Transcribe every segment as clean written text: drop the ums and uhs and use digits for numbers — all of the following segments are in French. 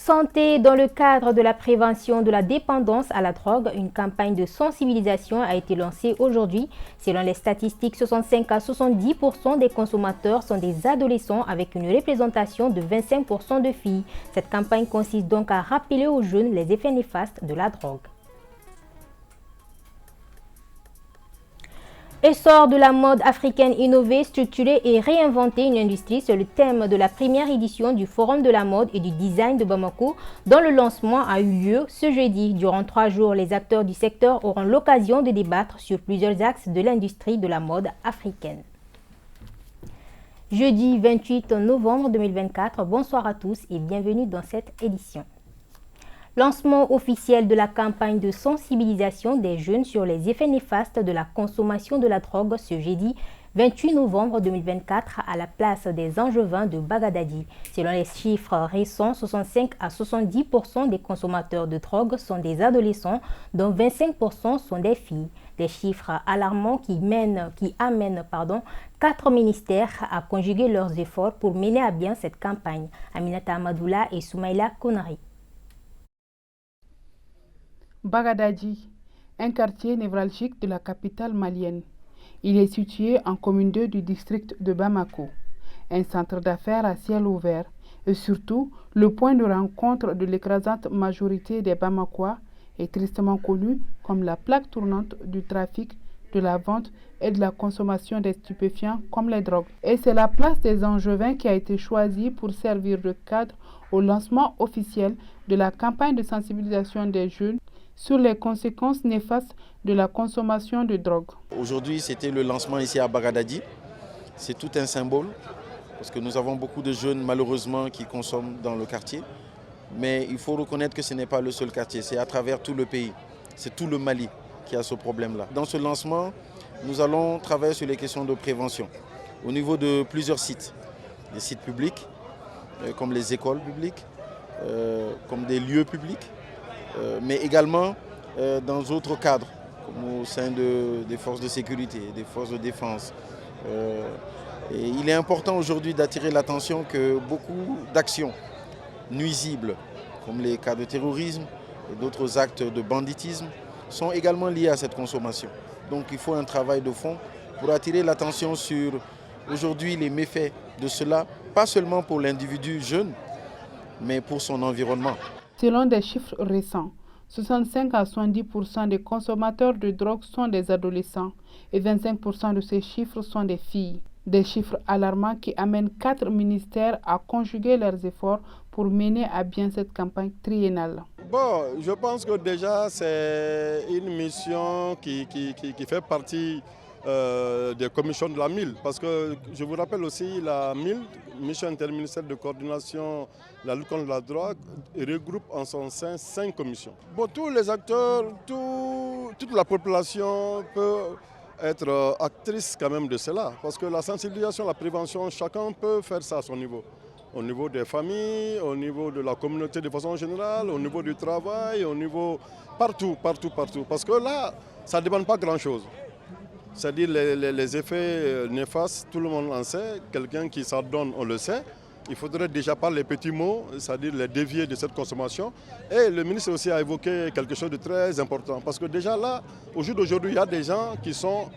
Santé, dans le cadre de la prévention de la dépendance à la drogue, une campagne de sensibilisation a été lancée aujourd'hui. Selon les statistiques, 65 à 70% des consommateurs sont des adolescents avec une représentation de 25% de filles. Cette campagne consiste donc à rappeler aux jeunes les effets néfastes de la drogue. Essor de la mode africaine innovée, structurée et réinventer une industrie, c'est le thème de la première édition du Forum de la mode et du design de Bamako, dont le lancement a eu lieu ce jeudi. Durant 3 jours, les acteurs du secteur auront l'occasion de débattre sur plusieurs axes de l'industrie de la mode africaine. Jeudi 28 novembre 2024, bonsoir à tous et bienvenue dans cette édition. Lancement officiel de la campagne de sensibilisation des jeunes sur les effets néfastes de la consommation de la drogue ce jeudi 28 novembre 2024 à la place des Angevins de Bagadadi. Selon les chiffres récents, 65 à 70% des consommateurs de drogue sont des adolescents, dont 25% sont des filles. Des chiffres alarmants qui amènent 4 ministères à conjuguer leurs efforts pour mener à bien cette campagne. Aminata Amadoula et Soumaïla Konari. Bagadadi, un quartier névralgique de la capitale malienne. Il est situé en commune 2 du district de Bamako, un centre d'affaires à ciel ouvert et surtout le point de rencontre de l'écrasante majorité des Bamakois est tristement connu comme la plaque tournante du trafic, de la vente et de la consommation des stupéfiants comme les drogues. Et c'est la place des Angevins qui a été choisie pour servir de cadre au lancement officiel de la campagne de sensibilisation des jeunes sur les conséquences néfastes de la consommation de drogue. Aujourd'hui, c'était le lancement ici à Bagadadi. C'est tout un symbole parce que nous avons beaucoup de jeunes malheureusement qui consomment dans le quartier. Mais il faut reconnaître que ce n'est pas le seul quartier, c'est à travers tout le pays. C'est tout le Mali qui a ce problème-là. Dans ce lancement, nous allons travailler sur les questions de prévention au niveau de plusieurs sites. Des sites publics, comme les écoles publiques, comme des lieux publics, mais également dans d'autres cadres, comme au sein des forces de sécurité, des forces de défense. Et il est important aujourd'hui d'attirer l'attention que beaucoup d'actions nuisibles, comme les cas de terrorisme et d'autres actes de banditisme, sont également liés à cette consommation. Donc il faut un travail de fond pour attirer l'attention sur aujourd'hui les méfaits de cela, pas seulement pour l'individu jeune, mais pour son environnement. Selon des chiffres récents, 65 à 70% des consommateurs de drogue sont des adolescents et 25% de ces chiffres sont des filles. Des chiffres alarmants qui amènent 4 ministères à conjuguer leurs efforts pour mener à bien cette campagne triennale. Bon, je pense que déjà c'est une mission qui fait partie des commissions de la MIL, parce que je vous rappelle aussi la MIL, Mission interministérielle de coordination de la lutte contre la drogue, regroupe en son sein 5 commissions. Bon, tous les acteurs, toute la population peut être actrice quand même de cela, parce que la sensibilisation, la prévention, chacun peut faire ça à son niveau. Au niveau des familles, au niveau de la communauté de façon générale, au niveau du travail, au niveau partout. Parce que là, ça ne dépend pas grand-chose. C'est-à-dire les effets néfastes, tout le monde en sait. Quelqu'un qui s'en donne, on le sait. Il faudrait déjà par les petits mots, c'est-à-dire les dévier de cette consommation. Et le ministre aussi a évoqué quelque chose de très important. Parce que déjà là, au jour d'aujourd'hui, il y a des gens qui sont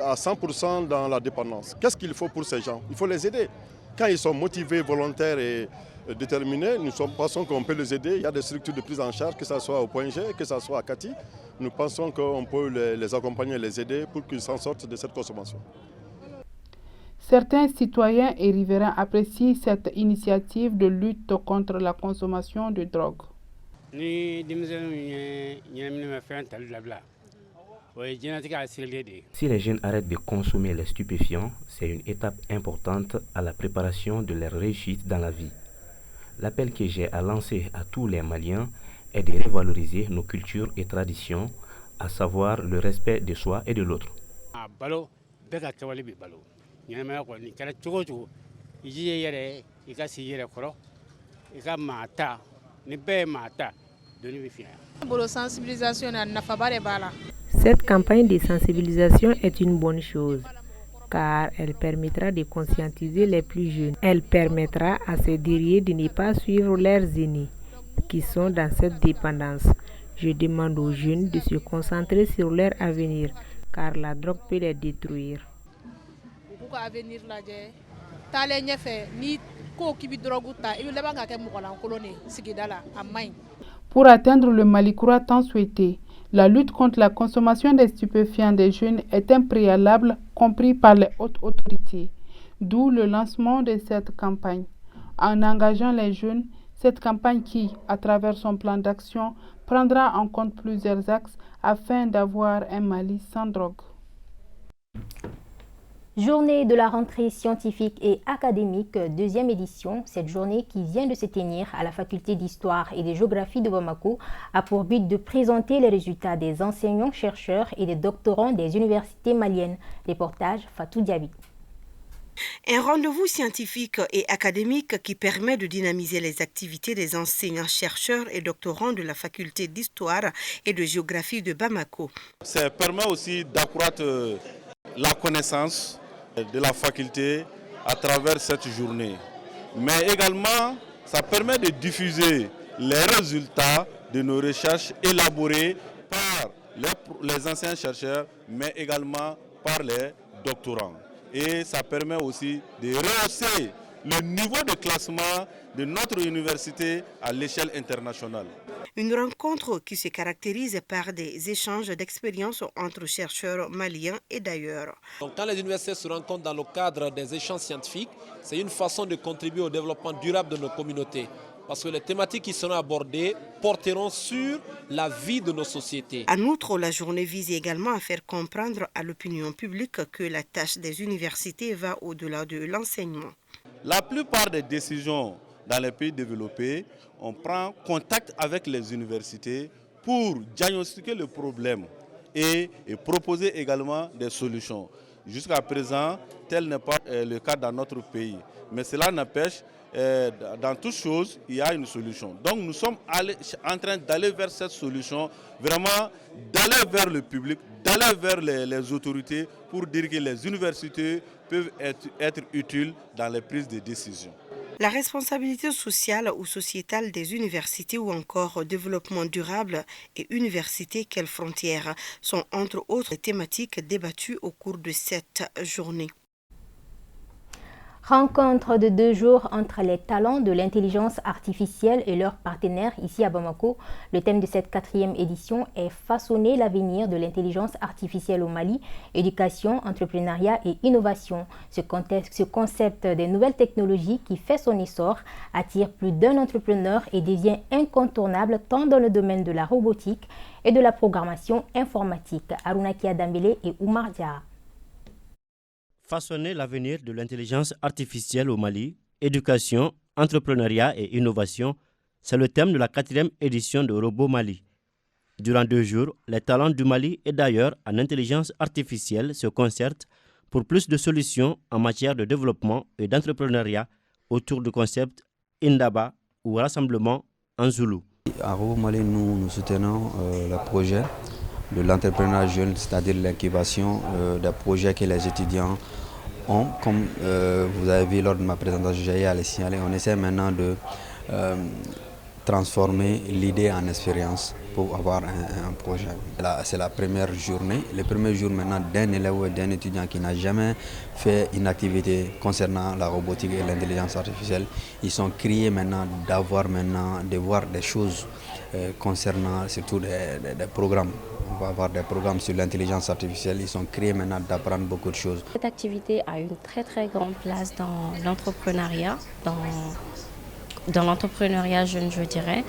à 100% dans la dépendance. Qu'est-ce qu'il faut pour ces gens? Il faut les aider. Quand ils sont motivés, volontaires et déterminés, nous pensons qu'on peut les aider. Il y a des structures de prise en charge, que ce soit au Point G, que ce soit à Kati. Nous pensons qu'on peut les accompagner, les aider pour qu'ils s'en sortent de cette consommation. Certains citoyens et riverains apprécient cette initiative de lutte contre la consommation de drogue. Si les jeunes arrêtent de consommer les stupéfiants, c'est une étape importante à la préparation de leur réussite dans la vie. L'appel que j'ai à lancer à tous les Maliens est de revaloriser nos cultures et traditions, à savoir le respect de soi et de l'autre. Cette campagne de sensibilisation est une bonne chose car elle permettra de conscientiser les plus jeunes. Elle permettra à ces guerriers de ne pas suivre leurs aînés, qui sont dans cette dépendance. Je demande aux jeunes de se concentrer sur leur avenir, car la drogue peut les détruire. Pour atteindre le Malikoura tant souhaité, la lutte contre la consommation des stupéfiants des jeunes est un préalable compris par les hautes autorités, d'où le lancement de cette campagne. En engageant les jeunes, cette campagne qui, à travers son plan d'action, prendra en compte plusieurs axes afin d'avoir un Mali sans drogue. Journée de la rentrée scientifique et académique, deuxième édition. Cette journée qui vient de se tenir à la faculté d'histoire et de géographie de Bamako a pour but de présenter les résultats des enseignants-chercheurs et des doctorants des universités maliennes. Reportage Fatou Diaby. Un rendez-vous scientifique et académique qui permet de dynamiser les activités des enseignants-chercheurs et doctorants de la faculté d'histoire et de géographie de Bamako. Ça permet aussi d'accroître la connaissance de la faculté à travers cette journée. Mais également, ça permet de diffuser les résultats de nos recherches élaborées par les anciens chercheurs, mais également par les doctorants. Et ça permet aussi de rehausser le niveau de classement de notre université à l'échelle internationale. Une rencontre qui se caractérise par des échanges d'expériences entre chercheurs maliens et d'ailleurs. Donc, quand les universités se rencontrent dans le cadre des échanges scientifiques, c'est une façon de contribuer au développement durable de nos communautés. Parce que les thématiques qui seront abordées porteront sur la vie de nos sociétés. En outre, la journée vise également à faire comprendre à l'opinion publique que la tâche des universités va au-delà de l'enseignement. La plupart des décisions dans les pays développés, on prend contact avec les universités pour diagnostiquer le problème et proposer également des solutions. Jusqu'à présent, tel n'est pas le cas dans notre pays. Mais cela n'empêche, dans toute chose, il y a une solution. Donc nous sommes en train d'aller vers cette solution, vraiment d'aller vers le public, d'aller vers les autorités pour dire que les universités peuvent être utiles dans les prises de décision. La responsabilité sociale ou sociétale des universités ou encore développement durable et université, quelles frontières sont entre autres thématiques débattues au cours de cette journée. Rencontre de 2 jours entre les talents de l'intelligence artificielle et leurs partenaires ici à Bamako. Le thème de cette 4e édition est façonner l'avenir de l'intelligence artificielle au Mali, éducation, entrepreneuriat et innovation. Ce concept des nouvelles technologies qui fait son essor attire plus d'un entrepreneur et devient incontournable tant dans le domaine de la robotique et de la programmation informatique. Arunaki Adambele et Oumar Diarra. Façonner l'avenir de l'intelligence artificielle au Mali, éducation, entrepreneuriat et innovation, c'est le thème de la 4e édition de Robo Mali. Durant 2 jours, les talents du Mali et d'ailleurs en intelligence artificielle se concertent pour plus de solutions en matière de développement et d'entrepreneuriat autour du concept Indaba ou rassemblement en Zoulou. À Robo Mali, nous soutenons le projet de l'entrepreneuriat jeune, c'est-à-dire l'incubation des projets que les étudiants ont. Comme vous avez vu lors de ma présentation, j'ai à les signaler, on essaie maintenant de transformer l'idée en expérience pour avoir un projet. C'est la première journée, le premier jour maintenant d'un élève ou d'un étudiant qui n'a jamais fait une activité concernant la robotique et l'intelligence artificielle. Ils sont criés maintenant de voir des choses concernant surtout des programmes. On va avoir des programmes sur l'intelligence artificielle. Ils sont créés maintenant d'apprendre beaucoup de choses. Cette activité a une très très grande place dans l'entrepreneuriat, dans l'entrepreneuriat jeune, je dirais,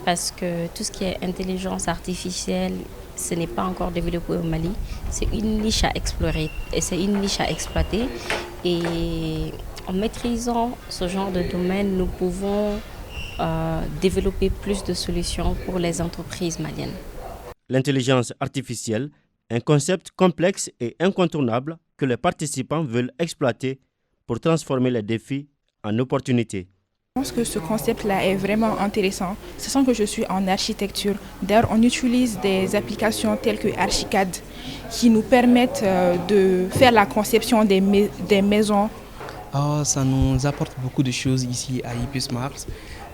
parce que tout ce qui est intelligence artificielle, ce n'est pas encore développé au Mali. C'est une niche à explorer et c'est une niche à exploiter. Et en maîtrisant ce genre de domaine, nous pouvons développer plus de solutions pour les entreprises maliennes. L'intelligence artificielle, un concept complexe et incontournable que les participants veulent exploiter pour transformer les défis en opportunités. Je pense que ce concept-là est vraiment intéressant. Sachant que je suis en architecture, d'ailleurs on utilise des applications telles que Archicad qui nous permettent de faire la conception des maisons. Ça nous apporte beaucoup de choses ici à IPSmart.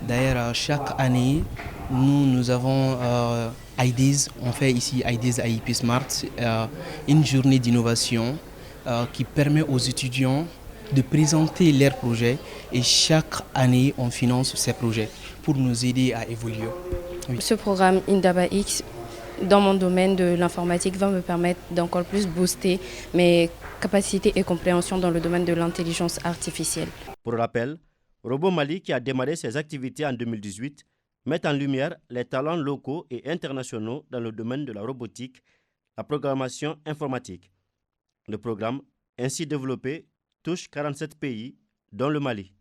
D'ailleurs, chaque année, nous avons IDES, on fait ici IDES AIP Smart, une journée d'innovation qui permet aux étudiants de présenter leurs projets et chaque année on finance ces projets pour nous aider à évoluer. Oui. Ce programme Indaba X dans mon domaine de l'informatique va me permettre d'encore plus booster mes capacités et compréhensions dans le domaine de l'intelligence artificielle. Pour rappel, Robo Mali, qui a démarré ses activités en 2018, met en lumière les talents locaux et internationaux dans le domaine de la robotique, la programmation informatique. Le programme, ainsi développé, touche 47 pays, dont le Mali.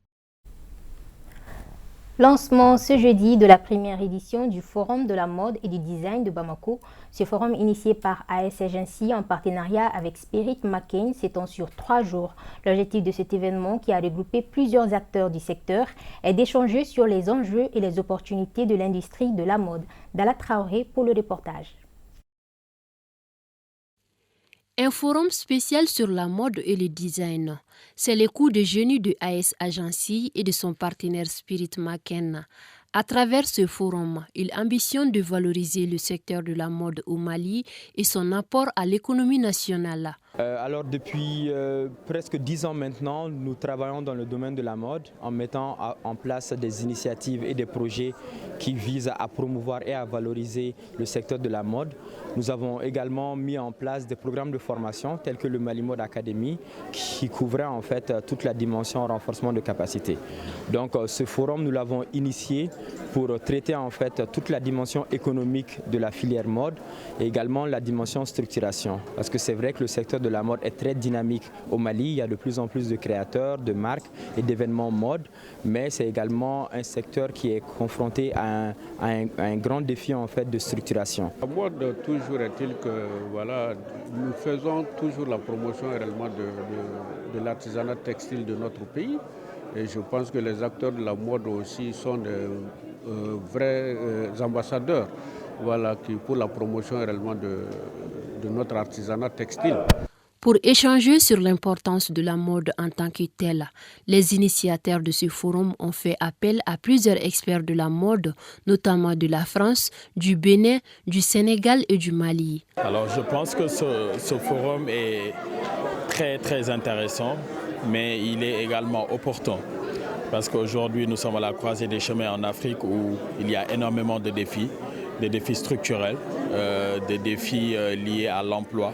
Lancement ce jeudi de la première édition du Forum de la mode et du design de Bamako. Ce forum initié par AS Agency en partenariat avec Spirit McCain s'étend sur 3 jours. L'objectif de cet événement, qui a regroupé plusieurs acteurs du secteur, est d'échanger sur les enjeux et les opportunités de l'industrie de la mode. Dala Traoré pour le reportage. Un forum spécial sur la mode et le design. C'est le coup de génie de AS Agency et de son partenaire Spirit McCain. À travers ce forum, il ambitionne de valoriser le secteur de la mode au Mali et son apport à l'économie nationale. Alors depuis presque 10 ans maintenant, nous travaillons dans le domaine de la mode en mettant en place des initiatives et des projets qui visent à promouvoir et à valoriser le secteur de la mode. Nous avons également mis en place des programmes de formation tels que le Mali Mode Academy qui couvrait en fait toute la dimension renforcement de capacité. Donc ce forum, nous l'avons initié pour traiter en fait toute la dimension économique de la filière mode et également la dimension structuration. Parce que c'est vrai que le secteur de la mode est très dynamique au Mali. Il y a de plus en plus de créateurs, de marques et d'événements mode, mais c'est également un secteur qui est confronté à un grand défi en fait de structuration. La mode, toujours est-il que voilà, nous faisons toujours la promotion réellement de l'artisanat textile de notre pays. Et je pense que les acteurs de la mode aussi sont de vrais ambassadeurs, voilà, pour la promotion réellement de notre artisanat textile. Pour échanger sur l'importance de la mode en tant que telle, les initiateurs de ce forum ont fait appel à plusieurs experts de la mode, notamment de la France, du Bénin, du Sénégal et du Mali. Alors je pense que ce forum est très intéressant, mais il est également opportun. Parce qu'aujourd'hui, nous sommes à la croisée des chemins en Afrique où il y a énormément de défis, des défis structurels, des défis liés à l'emploi,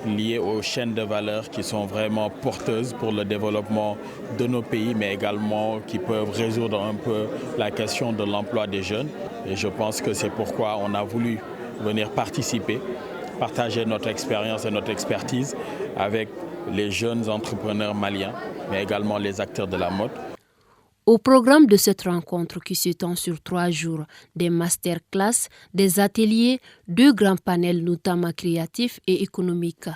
liés aux chaînes de valeur qui sont vraiment porteuses pour le développement de nos pays, mais également qui peuvent résoudre un peu la question de l'emploi des jeunes. Et je pense que c'est pourquoi on a voulu venir participer, partager notre expérience et notre expertise avec les jeunes entrepreneurs maliens, mais également les acteurs de la mode. Au programme de cette rencontre qui s'étend sur 3 jours, des masterclass, des ateliers, 2 grands panels notamment créatifs et économiques.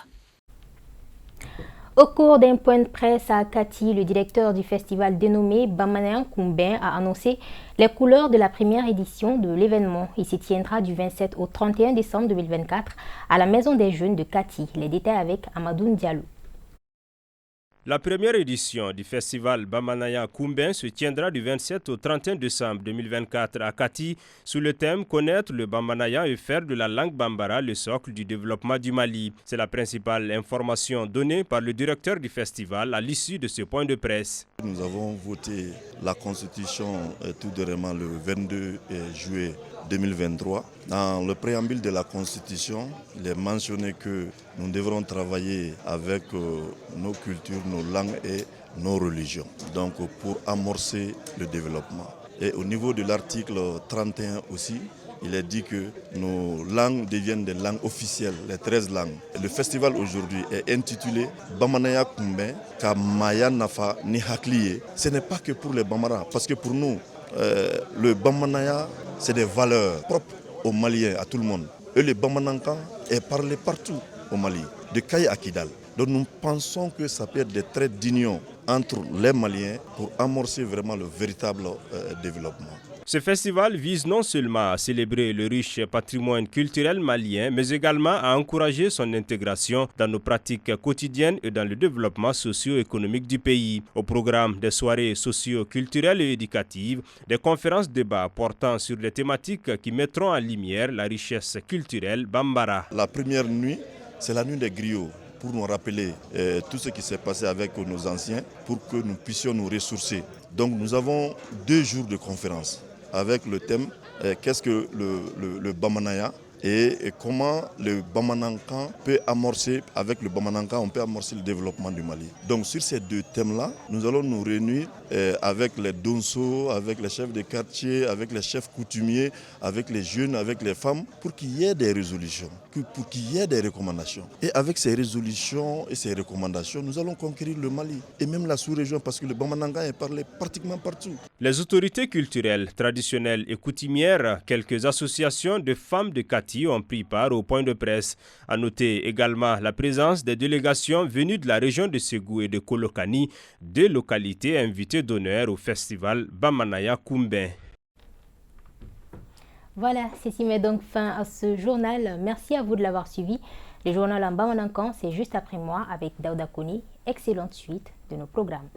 Au cours d'un point de presse à Kati, le directeur du festival dénommé Bamanayan Kumbin a annoncé les couleurs de la première édition de l'événement. Il s'y tiendra du 27 au 31 décembre 2024 à la Maison des Jeunes de Kati. Les détails avec Amadou Diallo. La première édition du festival Bamanayan Kumbin se tiendra du 27 au 31 décembre 2024 à Kati sous le thème « Connaître le Bamanayan et faire de la langue bambara le socle du développement du Mali ». C'est la principale information donnée par le directeur du festival à l'issue de ce point de presse. Nous avons voté la Constitution tout dernièrement le 22 juillet 2023. Dans le préambule de la Constitution, il est mentionné que nous devrons travailler avec nos cultures, nos langues et nos religions, donc pour amorcer le développement. Et au niveau de l'article 31 aussi, il est dit que nos langues deviennent des langues officielles, les 13 langues. Le festival aujourd'hui est intitulé Bamanaya Kumbin Kamaya Nafa Ni Hakliye. Ce n'est pas que pour les Bamara, parce que pour nous, le Bamanaya, c'est des valeurs propres aux Maliens, à tout le monde. Et le Bamanankan est parlé partout au Mali, de Kaye à Kidal. Donc nous pensons que ça peut être des traits d'union entre les Maliens pour amorcer vraiment le véritable développement. Ce festival vise non seulement à célébrer le riche patrimoine culturel malien, mais également à encourager son intégration dans nos pratiques quotidiennes et dans le développement socio-économique du pays. Au programme des soirées socio-culturelles et éducatives, des conférences-débats portant sur les thématiques qui mettront en lumière la richesse culturelle bambara. La première nuit, c'est la nuit des griots, pour nous rappeler tout ce qui s'est passé avec nos anciens, pour que nous puissions nous ressourcer. Donc nous avons 2 jours de conférences avec le thème qu'est-ce que le Bamanaya et comment le Bamanankan peut amorcer, avec le Bamanankan, on peut amorcer le développement du Mali. Donc sur ces 2 thèmes-là, nous allons nous réunir avec les donsos, avec les chefs de quartier, avec les chefs coutumiers, avec les jeunes, avec les femmes, pour qu'il y ait des résolutions, pour qu'il y ait des recommandations. Et avec ces résolutions et ces recommandations, nous allons conquérir le Mali et même la sous-région, parce que le Bamanankan est parlé pratiquement partout. Les autorités culturelles, traditionnelles et coutumières, quelques associations de femmes de Kati ont pris part au point de presse. À noter également la présence des délégations venues de la région de Ségou et de Kolokani, 2 localités invitées d'honneur au festival Bamanaya Koumben. Voilà, ceci met donc fin à ce journal. Merci à vous de l'avoir suivi. Le journal en Bamanankan, c'est juste après moi avec Daouda Koni. Excellente suite de nos programmes.